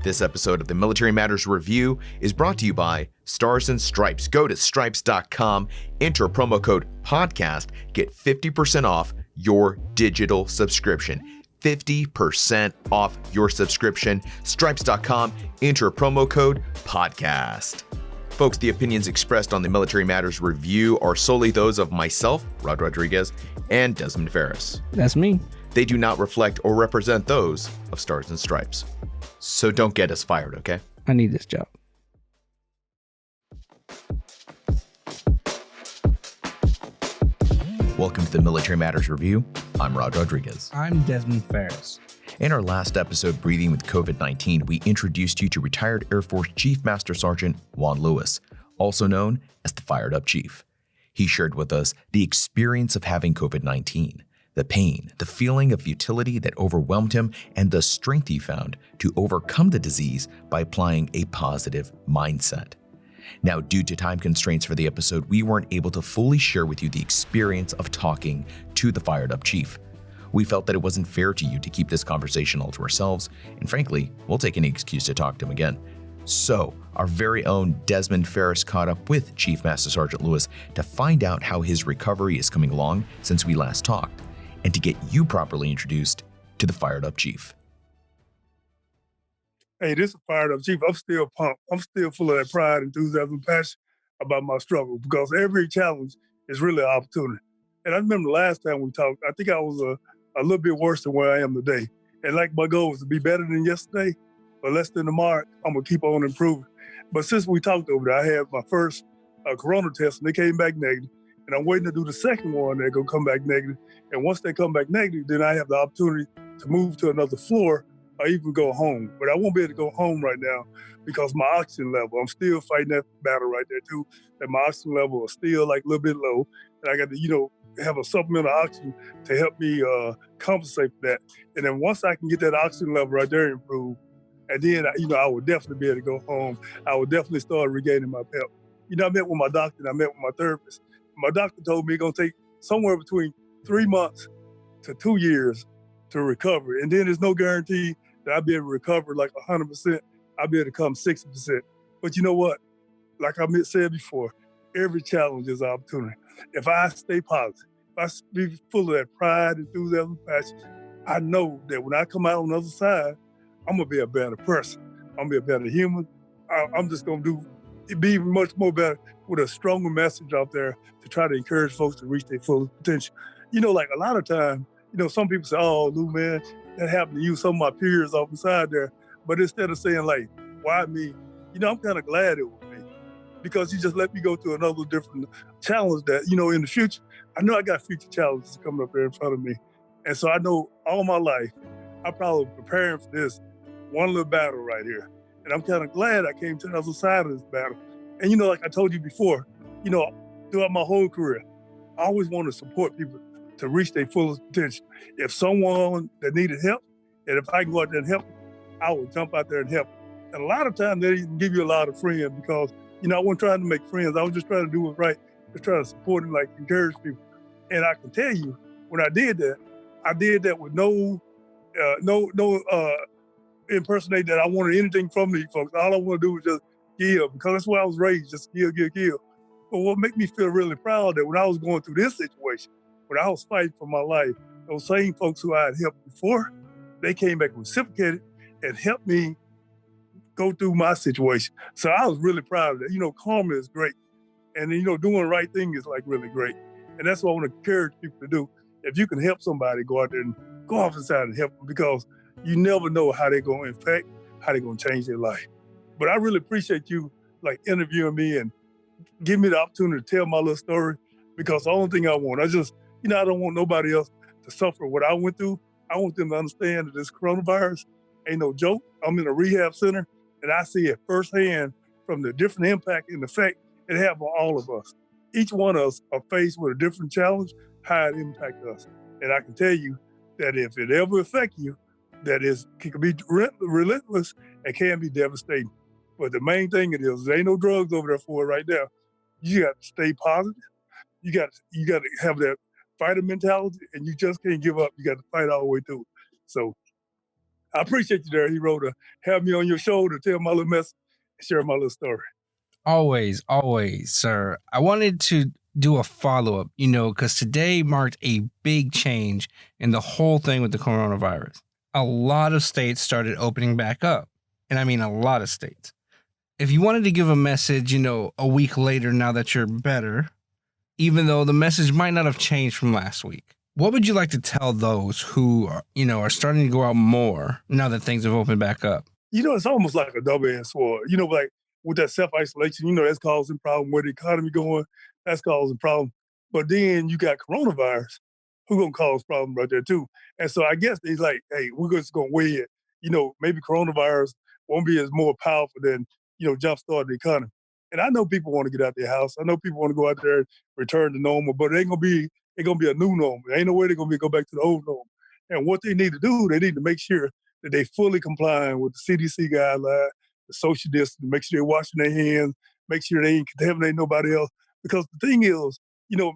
This episode of the Military Matters Review is brought to you by Stars and Stripes. Go to stripes.com, enter promo code podcast, get 50% off your digital subscription. 50% off your subscription. Stripes.com, enter promo code podcast. Folks, the opinions expressed on the Military Matters Review are solely those of myself, Rod Rodriguez, and Desmon Farris. That's me. They do not reflect or represent those of Stars and Stripes. So don't get us fired, okay? I need this job. Welcome to the Military Matters Review. I'm Rod Rodriguez. I'm Desmon Farris. In our last episode, Breathing with COVID-19, we introduced you to retired Air Force Chief Master Sergeant Juan Lewis, also known as the Fired Up Chief. He shared with us the experience of having COVID-19, the pain, the feeling of futility that overwhelmed him, and the strength he found to overcome the disease by applying a positive mindset. Now, due to time constraints for the episode, we weren't able to fully share with you the experience of talking to the Fired Up Chief. We felt that it wasn't fair to you to keep this conversation all to ourselves, and frankly, we'll take any excuse to talk to him again. So, our very own Desmon Farris caught up with Chief Master Sergeant Lewis to find out how his recovery is coming along since we last talked, and to get you properly introduced to the Fired Up Chief. Hey, this is Fired Up Chief. I'm still pumped. I'm still full of that pride, enthusiasm, and passion about my struggle, because every challenge is really an opportunity. And I remember the last time we talked, I think I was a little bit worse than where I am today. And like my goal was to be better than yesterday, but less than tomorrow, I'm gonna keep on improving. But since we talked over there, I had my first corona test and they came back negative. And I'm waiting to do the second one. They're gonna come back negative. And once they come back negative, then I have the opportunity to move to another floor or even go home. But I won't be able to go home right now because my oxygen level, I'm still fighting that battle right there too. And my oxygen level is still like a little bit low. And I got to, have a supplemental oxygen to help me compensate for that. And then once I can get that oxygen level right there improved, and then, I would definitely be able to go home. I would definitely start regaining my pep. I met with my doctor and I met with my therapist. My doctor told me it's going to take somewhere between 3 months to 2 years to recover. And then there's no guarantee that I'll be able to recover like 100%. I'll be able to come 60%. But you know what? Like I said before, every challenge is an opportunity. If I stay positive, if I be full of that pride, enthusiasm, passion, I know that when I come out on the other side, I'm going to be a better person. I'm going to be a better human. I'm just going to be even much more better with a stronger message out there to try to encourage folks to reach their full potential. Like a lot of times, some people say, oh, Lou, man, that happened to you, some of my peers off the side there. But instead of saying like, why me? I'm kind of glad it was me, because he just let me go through another different challenge that, in the future, I know I got future challenges coming up there in front of me. And so I know all my life, I'm probably preparing for this one little battle right here. And I'm kind of glad I came to the other side of this battle. And, like I told you before, throughout my whole career, I always want to support people to reach their fullest potential. If someone that needed help, and if I can go out there and help them, I will jump out there and help them. And a lot of times they didn't give you a lot of friends because, I wasn't trying to make friends. I was just trying to do what's right, just trying to support and encourage people. And I can tell you, when I did that with no impersonate that I wanted anything from these folks. All I want to do was just give, because that's where I was raised, just give. But what made me feel really proud that when I was going through this situation, when I was fighting for my life, those same folks who I had helped before, they came back reciprocated and helped me go through my situation. So I was really proud of that. Karma is great. And doing the right thing is really great. And that's what I want to encourage people to do. If you can help somebody, go out there and go off inside and help them, because you never know how they're going to impact, how they're going to change their life. But I really appreciate you interviewing me and giving me the opportunity to tell my little story, because the only thing I want, I don't want nobody else to suffer what I went through. I want them to understand that this coronavirus ain't no joke. I'm in a rehab center and I see it firsthand from the different impact and effect it has on all of us. Each one of us are faced with a different challenge, how it impacts us. And I can tell you that if it ever affects you, that it can be relentless and can be devastating. But the main thing there ain't no drugs over there for it right now. You got to stay positive. You got to have that fighter mentality, and you just can't give up. You got to fight all the way through. So I appreciate you there, hero, to have me on your shoulder, tell my little message, and share my little story. Always, always, sir. I wanted to do a follow-up, because today marked a big change in the whole thing with the coronavirus. A lot of states started opening back up. And I mean a lot of states. If you wanted to give a message, a week later now that you're better, even though the message might not have changed from last week, what would you like to tell those who are starting to go out more now that things have opened back up? It's almost like a double-edged sword. Like with that self-isolation, that's causing problem. Where the economy going, that's causing problem. But then you got coronavirus, who gonna cause problem right there too. And so I guess they like, hey, we're just gonna weigh it. Maybe coronavirus won't be as more powerful than, jumpstart the economy. And I know people want to get out their house. I know people want to go out there and return to normal, but it ain't gonna be a new normal. There ain't no way they're gonna go back to the old normal. And what they need to do, they need to make sure that they fully complying with the CDC guidelines, the social distance, make sure they're washing their hands, make sure they ain't contaminating nobody else. Because the thing is,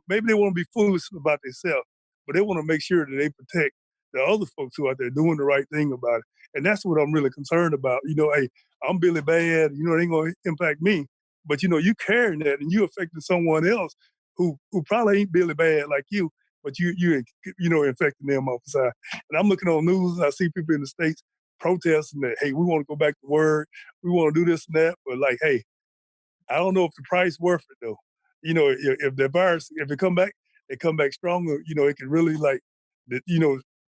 maybe they want to be foolish about themselves, but they want to make sure that they protect the other folks who are out there doing the right thing about it. And that's what I'm really concerned about. Hey, I'm Billy Bad, it ain't going to impact me. But, you carrying that and you affecting someone else who probably ain't Billy Bad like you, but you infecting them off the side. And I'm looking on news and I see people in the States protesting that, hey, we want to go back to work. We want to do this and that. But like, hey, I don't know if the price worth it though. If the virus, if it come back stronger, it can really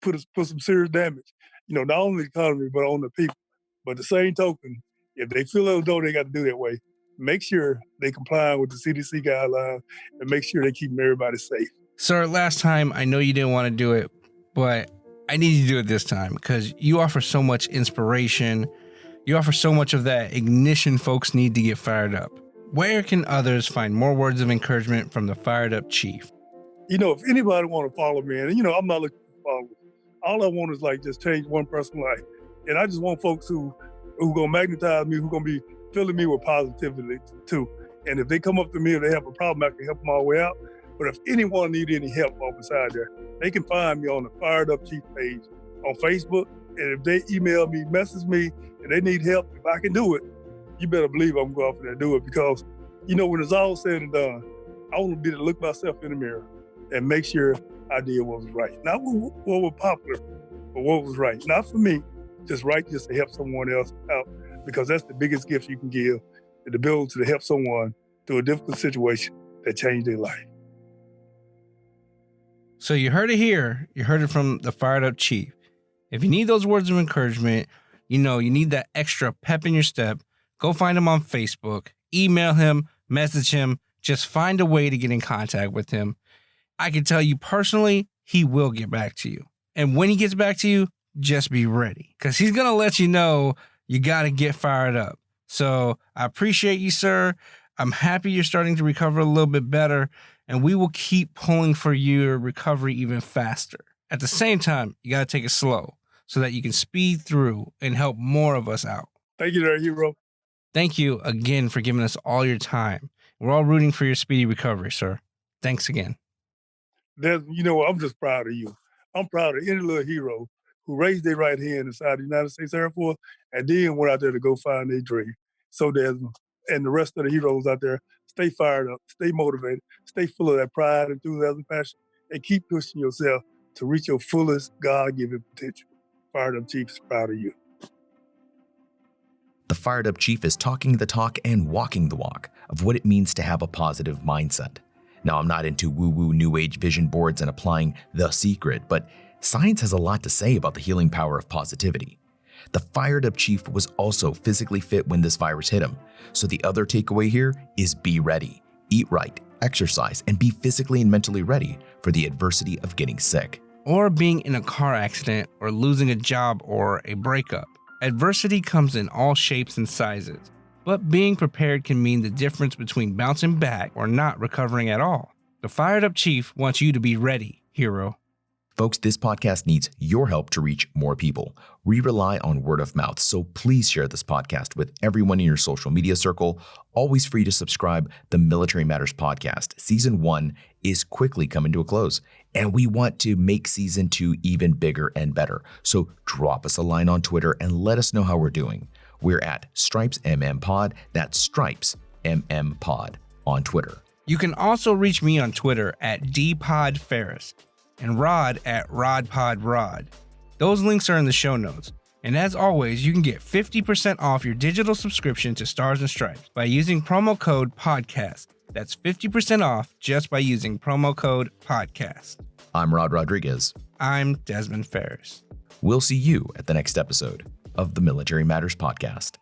put some serious damage, not only the economy, but on the people. But the same token, if they feel as though they got to do that way, make sure they comply with the CDC guidelines and make sure they keep everybody safe. Sir, last time, I know you didn't want to do it, but I need you to do it this time because you offer so much inspiration. You offer so much of that ignition folks need to get fired up. Where can others find more words of encouragement from the Fired Up Chief? If anybody want to follow me, and I'm not looking for followers. All I want is just change one person's life. And I just want folks who gonna magnetize me, who gonna be filling me with positivity too. And if they come up to me, if they have a problem, I can help them all the way out. But if anyone need any help off beside there, they can find me on the Fired Up Chief page on Facebook. And if they email me, message me, and they need help, if I can do it, you better believe I'm going to go out there and do it. Because, when it's all said and done, I want to be able to look myself in the mirror and make sure I did what was right. Not what was popular, but what was right. Not for me, just right just to help someone else out. Because that's the biggest gift you can give, the ability to help someone through a difficult situation that changed their life. So you heard it here. You heard it from the Fired Up Chief. If you need those words of encouragement, you need that extra pep in your step, go find him on Facebook, email him, message him, just find a way to get in contact with him. I can tell you personally, he will get back to you. And when he gets back to you, just be ready because he's going to let you know you got to get fired up. So I appreciate you, sir. I'm happy you're starting to recover a little bit better, and we will keep pulling for your recovery even faster. At the same time, you got to take it slow so that you can speed through and help more of us out. Thank you there, hero. Thank you again for giving us all your time. We're all rooting for your speedy recovery, sir. Thanks again. Desmon, I'm just proud of you. I'm proud of any little hero who raised their right hand inside the United States Air Force and then went out there to go find their dream. So Desmon, and the rest of the heroes out there, stay fired up, stay motivated, stay full of that pride, enthusiasm, passion, and keep pushing yourself to reach your fullest God-given potential. Fired Up Chief is proud of you. The Fired Up Chief is talking the talk and walking the walk of what it means to have a positive mindset. Now, I'm not into woo-woo new age vision boards and applying the secret, but science has a lot to say about the healing power of positivity. The Fired Up Chief was also physically fit when this virus hit him. So the other takeaway here is be ready, eat right, exercise, and be physically and mentally ready for the adversity of getting sick. Or being in a car accident or losing a job or a breakup. Adversity comes in all shapes and sizes, but being prepared can mean the difference between bouncing back or not recovering at all. The Fired Up Chief wants you to be ready, hero. Folks, this podcast needs your help to reach more people. We rely on word of mouth, so please share this podcast with everyone in your social media circle. Always free to subscribe. The Military Matters Podcast, Season 1, is quickly coming to a close. And we want to make season 2 even bigger and better. So drop us a line on Twitter and let us know how we're doing. We're at Stripes MM Pod. That's Stripes MM Pod on Twitter. You can also reach me on Twitter at dpodfarris and Rod at rodpodrod. Those links are in the show notes. And as always, you can get 50% off your digital subscription to Stars and Stripes by using promo code PODCAST. That's 50% off just by using promo code PODCAST. I'm Rod Rodriguez. I'm Desmon Farris. We'll see you at the next episode of the Military Matters Podcast.